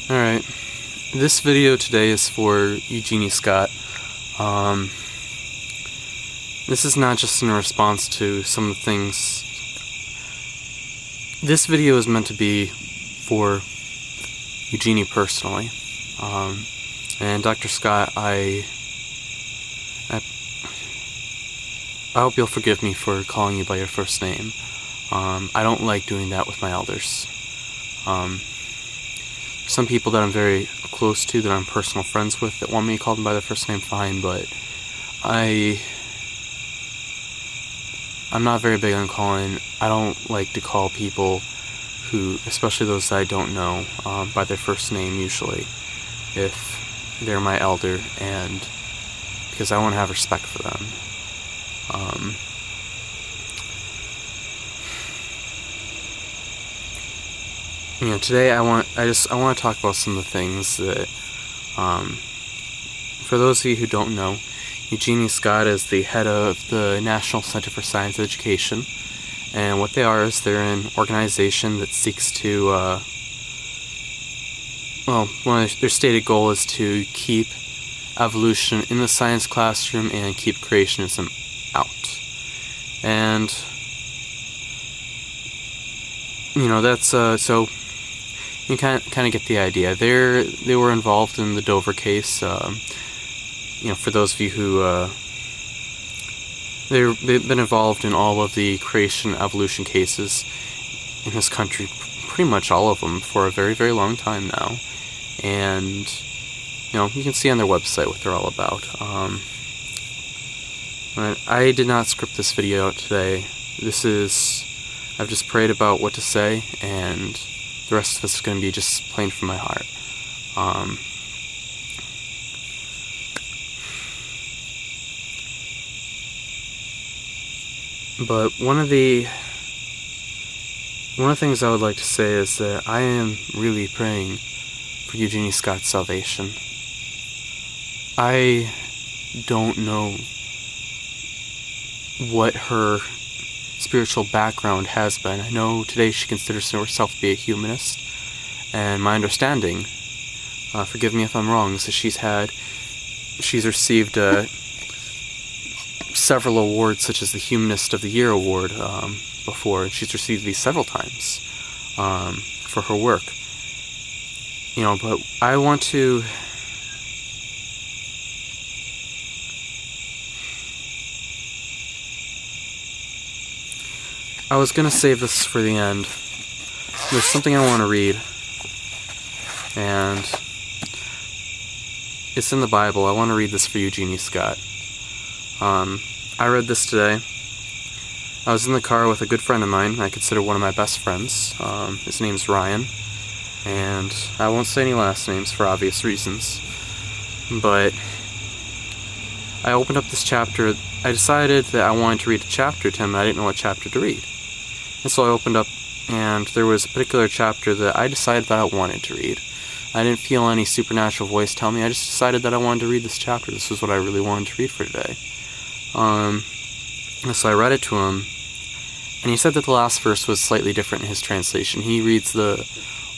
Alright, this video today is for Eugenie Scott. This is not just in response to some of the things. This video is meant to be for Eugenie personally. And Dr. Scott, I hope you'll forgive me for calling you by your first name. I don't like doing that with my elders. Some people that I'm very close to, that I'm personal friends with, that want me to call them by their first name, fine, but I'm not very big on calling. I don't like to call people who, especially those that I don't know, by their first name usually, if they're my elder, and because I want to have respect for them. Today I want to talk about some of the things that, for those of you who don't know, Eugenie Scott is the head of the National Center for Science Education, and what they are is they're an organization that seeks to, one of their stated goal is to keep evolution in the science classroom and keep creationism out. And, that's, so you kind of get the idea. They were involved in the Dover case. For those of you who they've been involved in all of the creation evolution cases in this country, pretty much all of them, for a very, very long time now. And you can see on their website what they're all about. I did not script this video out today. I've just prayed about what to say, and the rest of it's going to be just plain from my heart. But one of the things I would like to say is that I am really praying for Eugenie Scott's salvation. I don't know what her spiritual background has been. I know today she considers herself to be a humanist, and my understanding, forgive me if I'm wrong, is that she's received several awards, such as the Humanist of the Year award, before, and she's received these several times for her work. But I want to I was going to save this for the end. There's something I want to read, and it's in the Bible. I want to read this for Eugenie Scott. I read this today. I was in the car with a good friend of mine, I consider one of my best friends. His name's Ryan, and I won't say any last names for obvious reasons, but I opened up this chapter. I decided that I wanted to read a chapter to him, and I didn't know what chapter to read. And so I opened up, and there was a particular chapter that I decided that I wanted to read. I didn't feel any supernatural voice tell me. I just decided that I wanted to read this chapter. This was what I really wanted to read for today. So I read it to him, and he said that the last verse was slightly different in his translation. He reads the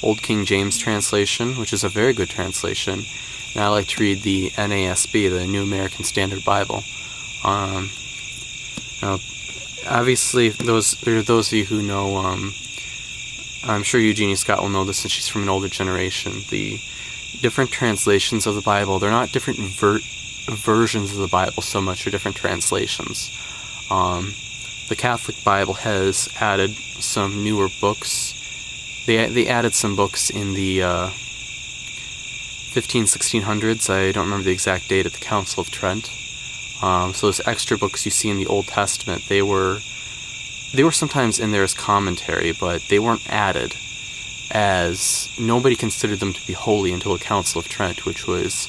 Old King James translation, which is a very good translation, and I like to read the NASB, the New American Standard Bible. Obviously, there are those of you who know, I'm sure Eugenie Scott will know this since she's from an older generation, the different translations of the Bible, they're not different versions of the Bible so much, or different translations. The Catholic Bible has added some newer books. They added some books in the 1600s. I don't remember the exact date, at the Council of Trent. So those extra books you see in the Old Testament, they were sometimes in there as commentary, but they weren't added, as nobody considered them to be holy until the Council of Trent, which was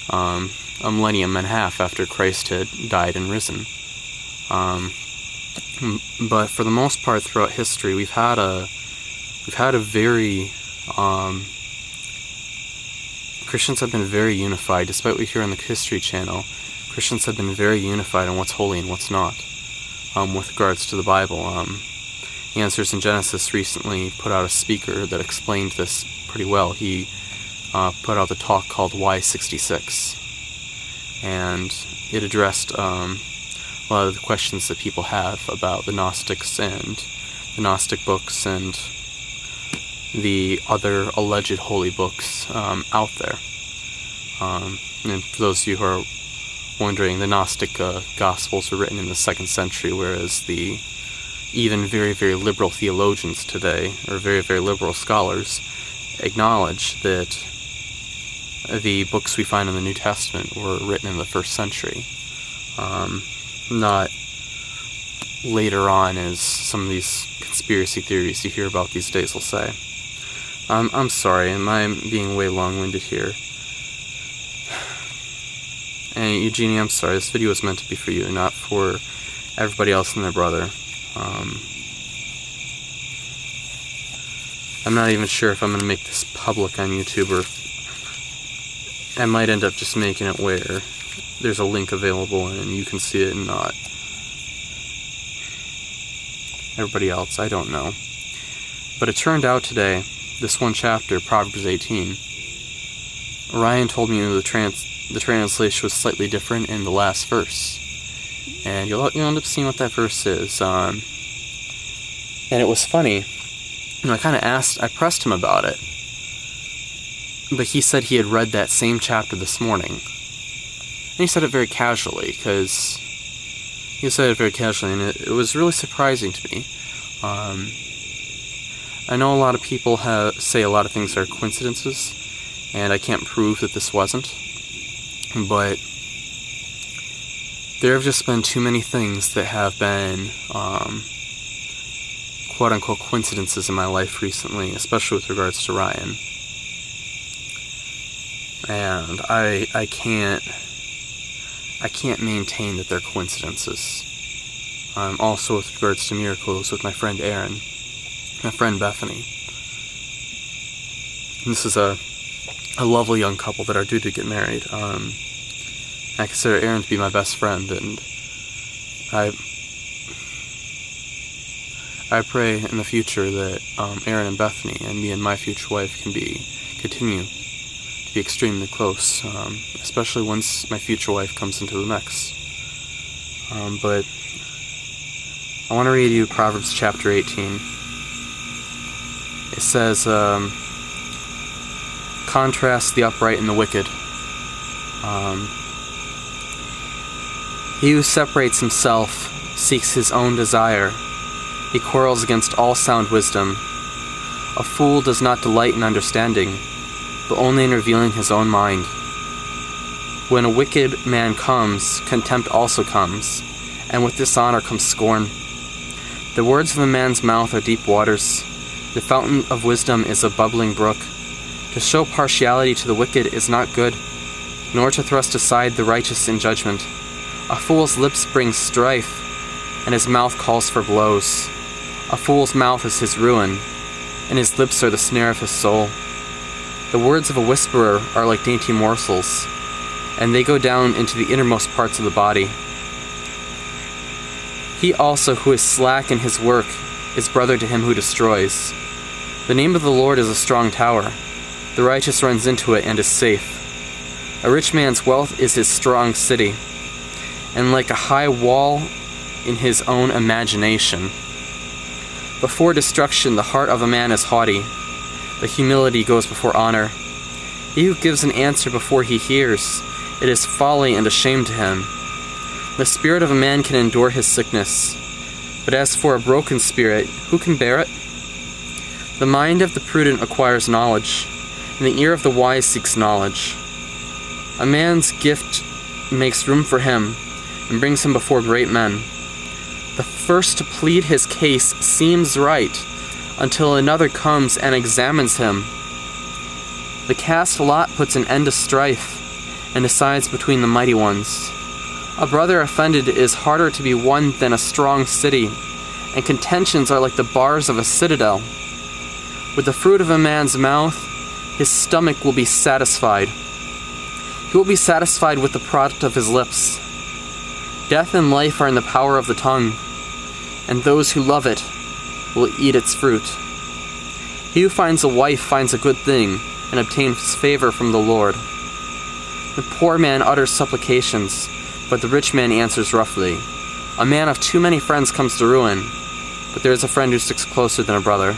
a millennium and a half after Christ had died and risen. But for the most part throughout history, we've had a very Christians have been very unified, despite what we hear on the History Channel. Christians have been very unified on what's holy and what's not, with regards to the Bible. Answers in Genesis recently put out a speaker that explained this pretty well. He put out the talk called Y66, and it addressed a lot of the questions that people have about the Gnostics and the Gnostic books and the other alleged holy books out there. And for those of you who are wondering, the Gnostic Gospels were written in the 2nd century, whereas the even very, very liberal theologians today, or very, very liberal scholars, acknowledge that the books we find in the New Testament were written in the 1st century. Not later on, as some of these conspiracy theories you hear about these days will say. I'm sorry, am I being way long-winded here? And Eugenie, I'm sorry, this video was meant to be for you, not for everybody else and their brother. I'm not even sure if I'm going to make this public on YouTube, or I might end up just making it where there's a link available and you can see it and not everybody else. I don't know. But it turned out today, this one chapter, Proverbs 18, Ryan told me the translation was slightly different in the last verse. And you'll end up seeing what that verse is. And it was funny. I kind of I pressed him about it. But he said he had read that same chapter this morning. And he said it very casually, and it was really surprising to me. I know a lot of people say a lot of things are coincidences, and I can't prove that this wasn't. But there have just been too many things that have been quote-unquote coincidences in my life recently, especially with regards to Ryan. And I can't maintain that they're coincidences. Also with regards to miracles with my friend Aaron, my friend Bethany. And this is a lovely young couple that are due to get married. I consider Aaron to be my best friend, and I pray in the future that Aaron and Bethany and me and my future wife can continue to be extremely close, especially once my future wife comes into the mix. But I want to read you Proverbs chapter 18. It says, contrast the upright and the wicked. He who separates himself seeks his own desire. He quarrels against all sound wisdom. A fool does not delight in understanding, but only in revealing his own mind. When a wicked man comes, contempt also comes, and with dishonor comes scorn. The words of a man's mouth are deep waters. The fountain of wisdom is a bubbling brook. To show partiality to the wicked is not good, nor to thrust aside the righteous in judgment. A fool's lips bring strife, and his mouth calls for blows. A fool's mouth is his ruin, and his lips are the snare of his soul. The words of a whisperer are like dainty morsels, and they go down into the innermost parts of the body. He also who is slack in his work is brother to him who destroys. The name of the Lord is a strong tower. The righteous runs into it and is safe. A rich man's wealth is his strong city, and like a high wall in his own imagination. Before destruction the heart of a man is haughty, but humility goes before honor. He who gives an answer before he hears, it is folly and a shame to him. The spirit of a man can endure his sickness, but as for a broken spirit, who can bear it? The mind of the prudent acquires knowledge, and the ear of the wise seeks knowledge. A man's gift makes room for him, and brings him before great men. The first to plead his case seems right, until another comes and examines him. The cast lot puts an end to strife, and decides between the mighty ones. A brother offended is harder to be won than a strong city, and contentions are like the bars of a citadel. With the fruit of a man's mouth, his stomach will be satisfied. He will be satisfied with the product of his lips. Death and life are in the power of the tongue, and those who love it will eat its fruit. He who finds a wife finds a good thing, and obtains favor from the Lord. The poor man utters supplications, but the rich man answers roughly. A man of too many friends comes to ruin, but there is a friend who sticks closer than a brother.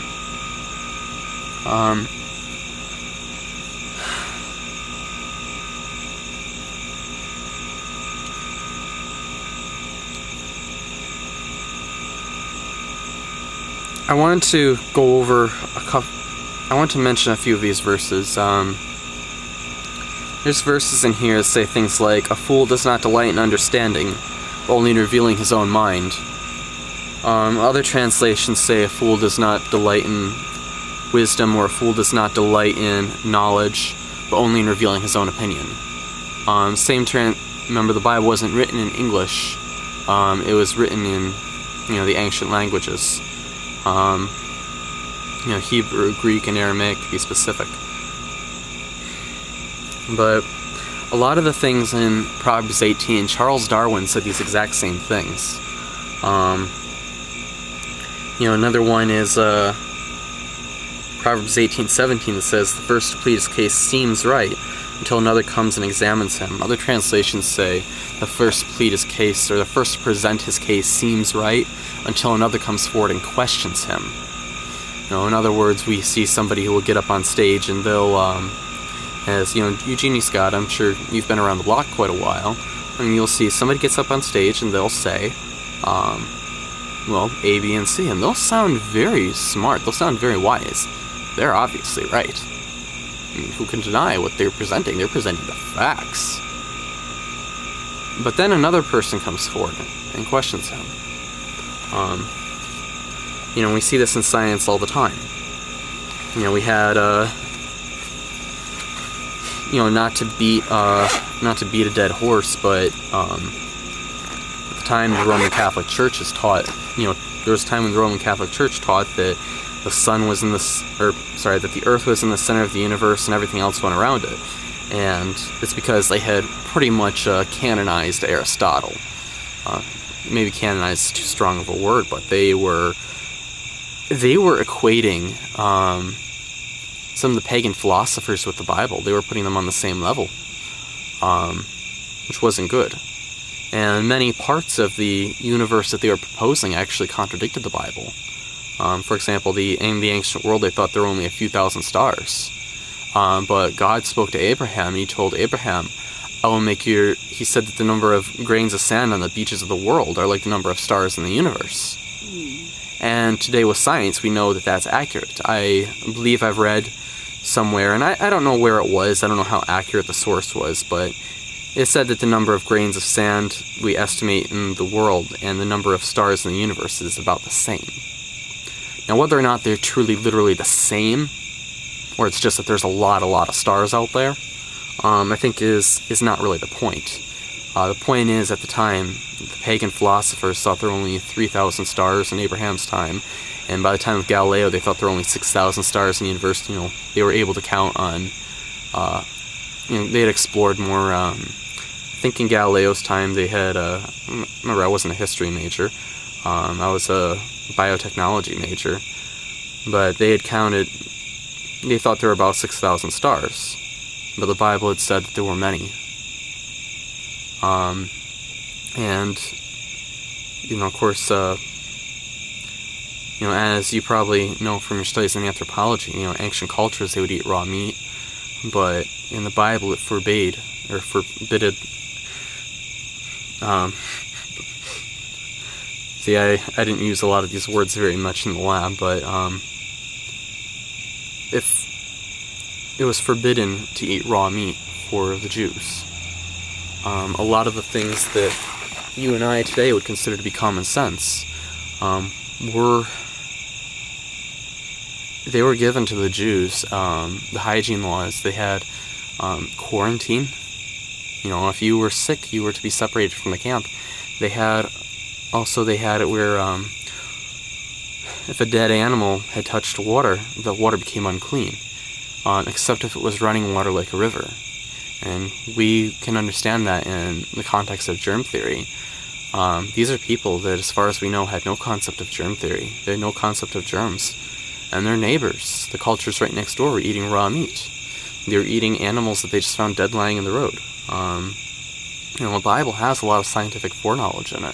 I wanted to go over I want to mention a few of these verses. There's verses in here that say things like, "A fool does not delight in understanding, but only in revealing his own mind." Other translations say, "A fool does not delight in wisdom," or "A fool does not delight in knowledge, but only in revealing his own opinion." Remember, the Bible wasn't written in English. It was written in, the ancient languages. Hebrew, Greek, and Aramaic, to be specific. But a lot of the things in Proverbs 18, Charles Darwin said these exact same things. Another one is Proverbs 18:17 that says, "The first to plead his case seems right until another comes and examines him." Other translations say, "The first to plead his case, or the first to present his case seems right until another comes forward and questions him." In other words, we see somebody who will get up on stage and they'll, as Eugenie Scott, I'm sure you've been around the block quite a while, and you'll see somebody gets up on stage and they'll say, A, B, and C, and they'll sound very smart, they'll sound very wise. They're obviously right. I mean, who can deny what they're presenting? They're presenting the facts. But then another person comes forward and questions him. We see this in science all the time. We had, not to beat a dead horse, but at the time the Roman Catholic Church is taught, there was a time when the Roman Catholic Church taught that the sun was that the earth was in the center of the universe and everything else went around it. And it's because they had pretty much canonized Aristotle. Maybe canonized is too strong of a word, but they were equating some of the pagan philosophers with the Bible. They were putting them on the same level, which wasn't good. And many parts of the universe that they were proposing actually contradicted the Bible. For example, in the ancient world, they thought there were only a few thousand stars. But God spoke to Abraham, and he told Abraham, he said that the number of grains of sand on the beaches of the world are like the number of stars in the universe. And today with science, we know that that's accurate. I believe I've read somewhere, and I don't know where it was, I don't know how accurate the source was, but it said that the number of grains of sand we estimate in the world and the number of stars in the universe is about the same. Now, whether or not they're truly, literally the same, or it's just that there's a lot of stars out there, I think is not really the point. The point is, at the time, the pagan philosophers thought there were only 3,000 stars in Abraham's time, and by the time of Galileo, they thought there were only 6,000 stars in the universe. They were able to count on, they had explored more. I think in Galileo's time, they had, remember, I wasn't a history major. I was a biotechnology major, but they thought there were about 6,000 stars, but the Bible had said that there were many. And, of course, as you probably know from your studies in anthropology, ancient cultures, they would eat raw meat, but in the Bible it forbidded, see, I didn't use a lot of these words very much in the lab, but, if it was forbidden to eat raw meat for the Jews. A lot of the things that you and I today would consider to be common sense they were given to the Jews. The hygiene laws, they had quarantine. If you were sick, you were to be separated from the camp. They had it where if a dead animal had touched water, the water became unclean, except if it was running water like a river. And we can understand that in the context of germ theory. These are people that, as far as we know, had no concept of germ theory. They had no concept of germs. and their neighbors, the cultures right next door, were eating raw meat. They were eating animals that they just found dead lying in the road. The Bible has a lot of scientific foreknowledge in it.